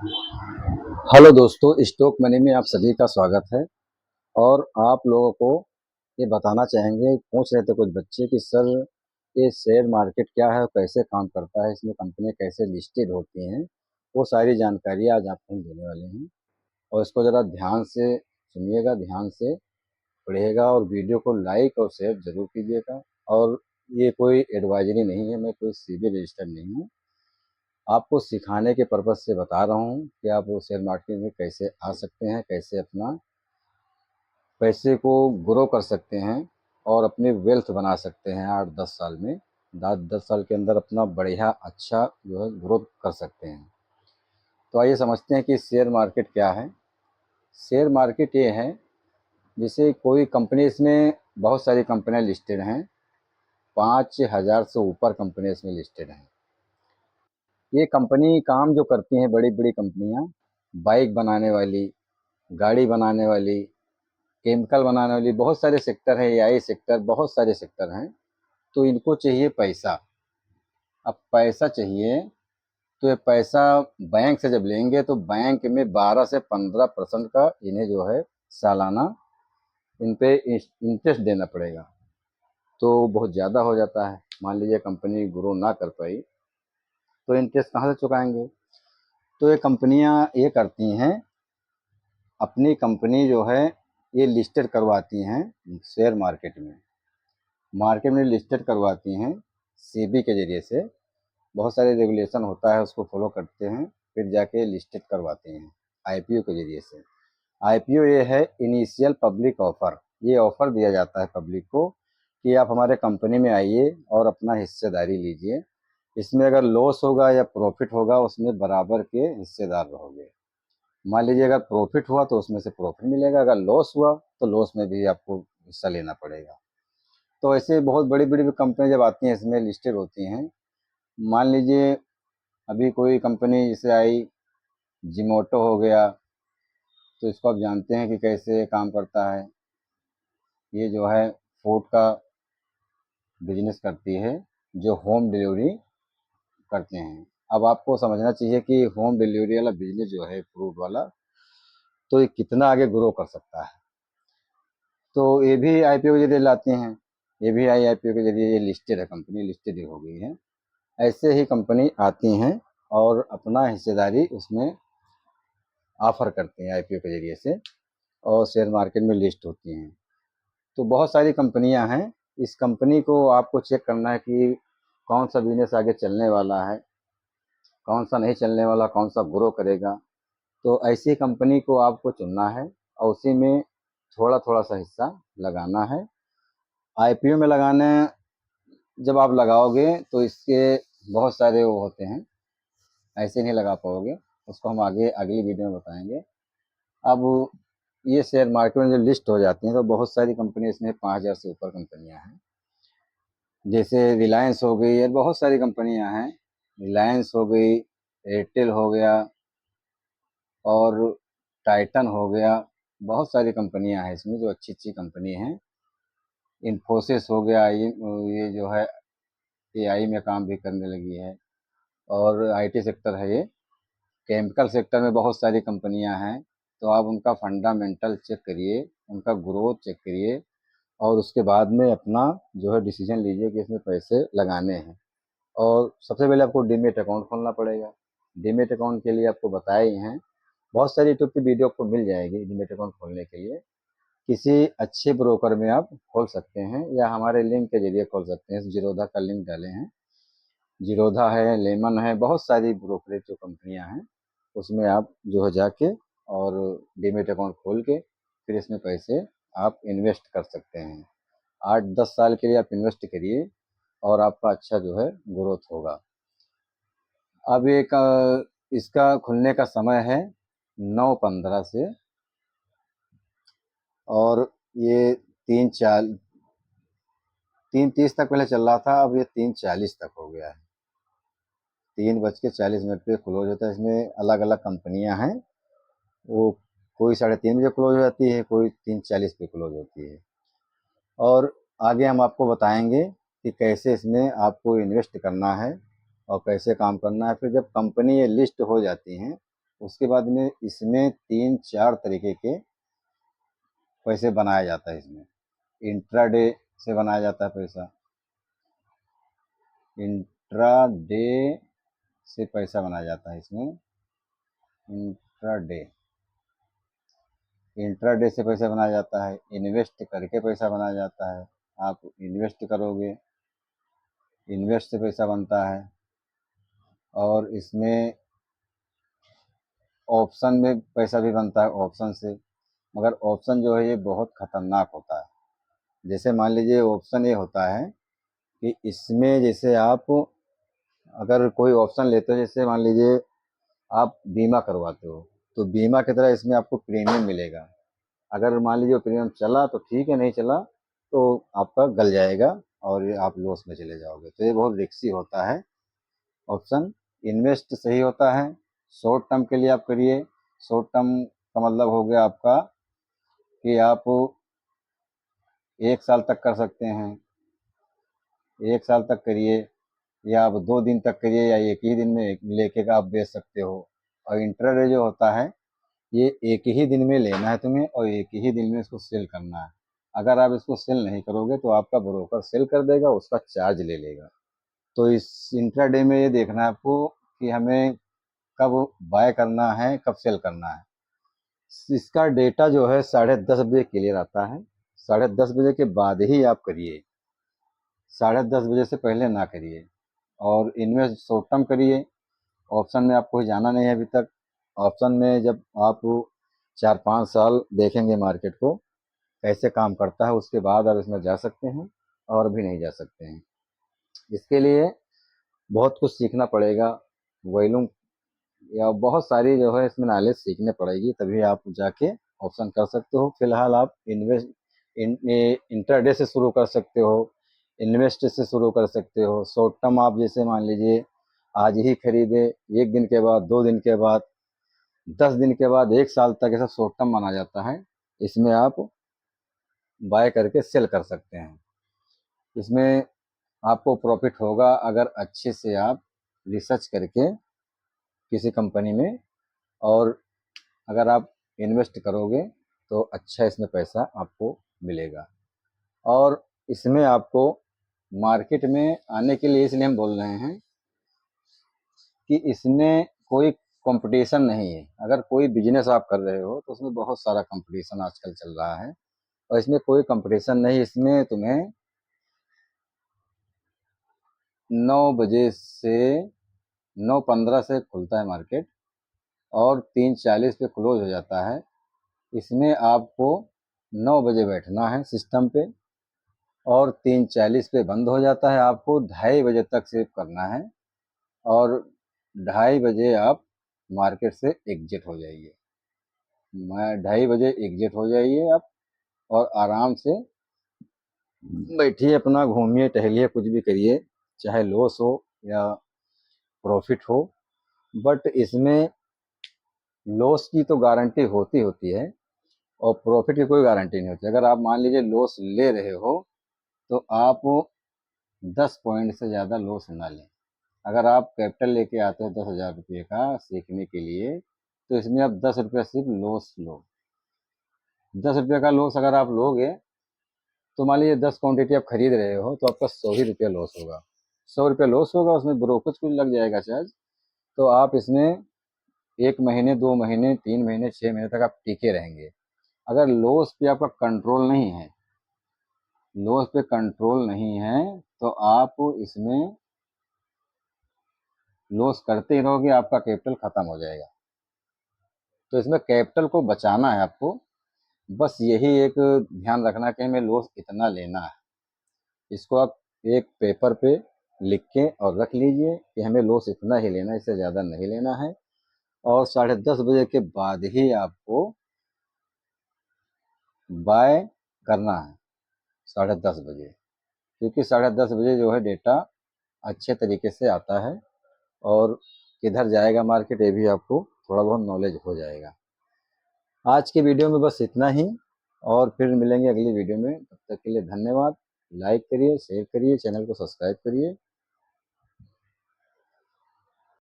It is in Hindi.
हेलो दोस्तों, स्टॉक मनी में आप सभी का स्वागत है। और आप लोगों को ये बताना चाहेंगे, पूछ रहे थे कुछ बच्चे कि सर ये शेयर मार्केट क्या है और कैसे काम करता है, इसमें कंपनियां कैसे लिस्टेड होती हैं, वो सारी जानकारी आज आपको हम देने वाले हैं। और इसको ज़रा ध्यान से सुनिएगा, ध्यान से पढ़िएगा और वीडियो को लाइक और शेयर ज़रूर कीजिएगा। और ये कोई एडवाइजरी नहीं है, मैं कोई सीबी रजिस्टर्ड नहीं हूँ, आपको सिखाने के पर्पज़ से बता रहा हूँ कि आप वो शेयर मार्केट में कैसे आ सकते हैं, कैसे अपना पैसे को ग्रो कर सकते हैं और अपनी वेल्थ बना सकते हैं 8-10 साल में। 10 साल के अंदर अपना बढ़िया अच्छा जो है ग्रोथ कर सकते हैं। तो आइए समझते हैं कि शेयर मार्केट क्या है। शेयर मार्केट ये है, जैसे कोई कंपनी, इसमें बहुत सारी कंपनियां लिस्टेड हैं, 5,000 से ऊपर कंपनी इसमें लिस्टेड हैं। ये कंपनी काम जो करती हैं, बड़ी बड़ी कंपनियां, बाइक बनाने वाली, गाड़ी बनाने वाली, केमिकल बनाने वाली, बहुत सारे सेक्टर हैं, एआई सेक्टर, बहुत सारे सेक्टर हैं। तो इनको चाहिए पैसा। अब पैसा चाहिए तो ये पैसा बैंक से जब लेंगे तो बैंक में 12 से 15% का इन्हें जो है सालाना इन पे इंटरेस्ट देना पड़ेगा। तो बहुत ज़्यादा हो जाता है। मान लीजिए कंपनी ग्रो ना कर पाई तो इंटरेस्ट कहाँ से चुकाएंगे। तो ये कंपनियां ये करती हैं, अपनी कंपनी जो है ये लिस्टेड करवाती हैं शेयर मार्केट में। मार्केट में लिस्टेड करवाती हैं सेबी के ज़रिए से। बहुत सारे रेगुलेशन होता है, उसको फॉलो करते हैं, फिर जाके लिस्टेड करवाते हैं आईपीओ के ज़रिए से। आईपीओ ये है इनिशियल पब्लिक ऑफ़र। ये ऑफ़र दिया जाता है पब्लिक को कि आप हमारे कंपनी में आइए और अपना हिस्सेदारी लीजिए। इसमें अगर लॉस होगा या प्रॉफिट होगा, उसमें बराबर के हिस्सेदार रहोगे। मान लीजिए अगर प्रॉफिट हुआ तो उसमें से प्रॉफिट मिलेगा, अगर लॉस हुआ तो लॉस में भी आपको हिस्सा लेना पड़ेगा। तो ऐसे बहुत बड़ी बड़ी कंपनियां जब आती हैं इसमें लिस्टेड होती हैं। मान लीजिए अभी कोई कंपनी जैसे आई, जिमोटो हो गया, तो इसको आप जानते हैं कि कैसे काम करता है। ये जो है फूड का बिजनेस करती है, जो होम डिलीवरी करते हैं। अब आपको समझना चाहिए कि होम डिलीवरी वाला बिजनेस जो है फूड वाला, तो ये कितना आगे ग्रो कर सकता है। तो ये भी आईपीओ के जरिए लाते हैं। ये भी आईपीओ के जरिए ये लिस्टेड है, कंपनी लिस्टेड हो गई है। ऐसे ही कंपनी आती हैं और अपना हिस्सेदारी उसमें ऑफर करती हैं आईपीओ के जरिए से, और शेयर मार्केट में लिस्ट होती हैं। तो बहुत सारी कंपनियां हैं। इस कंपनी को आपको चेक करना है कि कौन सा बिजनेस आगे चलने वाला है, कौन सा नहीं चलने वाला, कौन सा ग्रो करेगा। तो ऐसी कंपनी को आपको चुनना है और उसी में थोड़ा थोड़ा सा हिस्सा लगाना है। आईपीओ में लगाने जब आप लगाओगे तो इसके बहुत सारे वो होते हैं, ऐसे नहीं लगा पाओगे। उसको हम आगे अगली वीडियो में बताएंगे। अब ये शेयर मार्केट में जो लिस्ट हो जाती हैं तो बहुत सारी कंपनी, इसमें 5,000 से ऊपर कंपनियां हैं। जैसे रिलायंस हो गई, और बहुत सारी कंपनियां हैं। रिलायंस हो गई, एयरटेल हो गया, और टाइटन हो गया। बहुत सारी कंपनियां हैं इसमें जो अच्छी अच्छी कंपनी हैं। इन्फोसिस हो गया, ये जो है एआई में काम भी करने लगी है, और आईटी सेक्टर है ये। केमिकल सेक्टर में बहुत सारी कंपनियां हैं। तो आप उनका फंडामेंटल चेक करिए, उनका ग्रोथ चेक करिए, और उसके बाद में अपना जो है डिसीजन लीजिए कि इसमें पैसे लगाने हैं। और सबसे पहले आपको डीमेट अकाउंट खोलना पड़ेगा। डीमेट अकाउंट के लिए आपको बताए ही हैं, बहुत सारी यूट्यूब की वीडियो आपको मिल जाएगी डीमेट अकाउंट खोलने के लिए। किसी अच्छे ब्रोकर में आप खोल सकते हैं या हमारे लिंक के जरिए खोल सकते हैं। जीरोधा का लिंक डाले हैं, जीरोधा है, लेमन है, बहुत सारी ब्रोकरेज जो कंपनियां हैं उसमें आप जो है जाके और डीमेट अकाउंट खोल के फिर इसमें पैसे आप इन्वेस्ट कर सकते हैं। 8-10 साल के लिए आप इन्वेस्ट करिए और आपका अच्छा जो है ग्रोथ होगा। अब एक इसका खुलने का समय है 9:15 से, और ये 3:30 तक पहले चल रहा था, अब ये 3:40 तक हो गया है। 3:40 पे क्लोज होता है। इसमें अलग अलग कंपनियां हैं, वो कोई 3:30 बजे क्लोज हो जाती है, कोई 3:40 पे क्लोज होती है। और आगे हम आपको बताएंगे कि कैसे इसमें आपको इन्वेस्ट करना है और कैसे काम करना है। फिर जब कंपनी ये लिस्ट हो जाती हैं उसके बाद में इसमें 3-4 तरीके के पैसे बनाया जाता है। इसमें इंट्राडे से बनाया जाता है पैसा, इंट्राडे से पैसा बनाया जाता है। इसमें इंट्राडे इंट्राडे से पैसा बनाया जाता है, इन्वेस्ट करके पैसा बनाया जाता है। आप इन्वेस्ट करोगे, इन्वेस्ट से पैसा बनता है। और इसमें ऑप्शन में पैसा भी बनता है, ऑप्शन से। मगर ऑप्शन जो है ये बहुत खतरनाक होता है। जैसे मान लीजिए ऑप्शन ये होता है कि इसमें जैसे आप अगर कोई ऑप्शन लेते हो, जैसे मान लीजिए आप बीमा करवाते हो, तो बीमा की तरह इसमें आपको प्रीमियम मिलेगा। अगर मान लीजिए प्रीमियम चला तो ठीक है, नहीं चला तो आपका गल जाएगा और ये आप लॉस में चले जाओगे। तो ये बहुत रिस्की होता है ऑप्शन। इन्वेस्ट सही होता है, शॉर्ट टर्म के लिए आप करिए। शॉर्ट टर्म का मतलब हो गया आपका कि आप 1 साल तक कर सकते हैं, 1 साल तक करिए, या आप 2 दिन तक करिए, या एक ही दिन में लेके का आप बेच सकते हो। और इंट्राडे जो होता है ये एक ही दिन में लेना है तुम्हें और एक ही दिन में इसको सेल करना है। अगर आप इसको सेल नहीं करोगे तो आपका ब्रोकर सेल कर देगा, उसका चार्ज ले लेगा। तो इस इंट्राडे में ये देखना है आपको कि हमें कब बाय करना है, कब सेल करना है। इसका डेटा जो है 10:30 बजे क्लियर आता है। 10:30 बजे के बाद ही आप करिए, 10:30 बजे से पहले ना करिए। और इन्वेस्ट शॉर्ट टर्म करिए। ऑप्शन में आपको जाना नहीं है अभी तक। ऑप्शन में जब आप 4-5 साल देखेंगे मार्केट को कैसे काम करता है, उसके बाद आप इसमें जा सकते हैं, और भी नहीं जा सकते हैं। इसके लिए बहुत कुछ सीखना पड़ेगा, वॉल्यूम या बहुत सारी जो है इसमें नॉलेज सीखने पड़ेगी, तभी आप जाके ऑप्शन कर सकते हो। फिलहाल आप इन्वेस्ट इंट्राडे से शुरू कर सकते हो, इन्वेस्ट से शुरू कर सकते हो। शॉर्ट टर्म आप जैसे मान लीजिए आज ही खरीदे, 1 दिन के बाद, 2 दिन के बाद, 10 दिन के बाद, 1 साल तक ऐसा शॉर्ट टर्म माना जाता है। इसमें आप बाय करके सेल कर सकते हैं। इसमें आपको प्रॉफिट होगा अगर अच्छे से आप रिसर्च करके किसी कंपनी में, और अगर आप इन्वेस्ट करोगे तो अच्छा इसमें पैसा आपको मिलेगा। और इसमें आपको मार्केट में आने के लिए इसलिए हम बोल रहे हैं कि इसमें कोई कंपटीशन नहीं है। अगर कोई बिजनेस आप कर रहे हो तो उसमें बहुत सारा कंपटीशन आजकल चल रहा है, और इसमें कोई कंपटीशन नहीं। इसमें तुम्हें 9 बजे से 9:15 से खुलता है मार्केट और 3:40 पे क्लोज हो जाता है। इसमें आपको 9 बजे बैठना है सिस्टम पे, और 3:40 पे बंद हो जाता है। आपको 2:30 बजे तक सेव करना है, और 2:30 बजे आप मार्केट से एग्जिट हो जाइए। 2:30 बजे एग्जिट हो जाइए आप, और आराम से बैठिए, अपना घूमिए, टहलिए, कुछ भी करिए, चाहे लॉस हो या प्रॉफिट हो। बट इसमें लॉस की तो गारंटी होती होती है, और प्रॉफिट की कोई गारंटी नहीं होती। अगर आप मान लीजिए लॉस ले रहे हो तो आप 10 पॉइंट से ज़्यादा लॉस ना लें। अगर आप कैपिटल लेके आते हो 10,000 रुपये का सीखने के लिए, तो इसमें आप 10 रुपये सिर्फ लॉस लो। 10 रुपये का लॉस अगर आप लोगे तो मान लीजिए 10 क्वांटिटी आप खरीद रहे हो तो आपका 100 ही रुपया लॉस होगा। 100 रुपया लॉस होगा, उसमें ब्रोकरेज कुछ लग जाएगा चार्ज। तो आप इसमें 1 महीने, 2 महीने, 3 महीने, 6 महीने तक आप टिके रहेंगे। अगर लॉस पे आपका कंट्रोल नहीं है, लॉस पे कंट्रोल नहीं है, तो आप इसमें लॉस करते ही रहोगे, आपका कैपिटल खत्म हो जाएगा। तो इसमें कैपिटल को बचाना है आपको, बस यही एक ध्यान रखना कि हमें लॉस इतना लेना है। इसको आप एक पेपर पे लिख के और रख लीजिए कि हमें लॉस इतना ही लेना है, इससे ज़्यादा नहीं लेना है। और 10:30 बजे के बाद ही आपको बाय करना है, 10:30 बजे, क्योंकि 10:30 बजे जो है डेटा अच्छे तरीके से आता है, और किधर जाएगा मार्केट ये भी आपको थोड़ा बहुत नॉलेज हो जाएगा। आज के वीडियो में बस इतना ही, और फिर मिलेंगे अगली वीडियो में। तब तक के लिए धन्यवाद। लाइक करिए, शेयर करिए, चैनल को सब्सक्राइब करिए।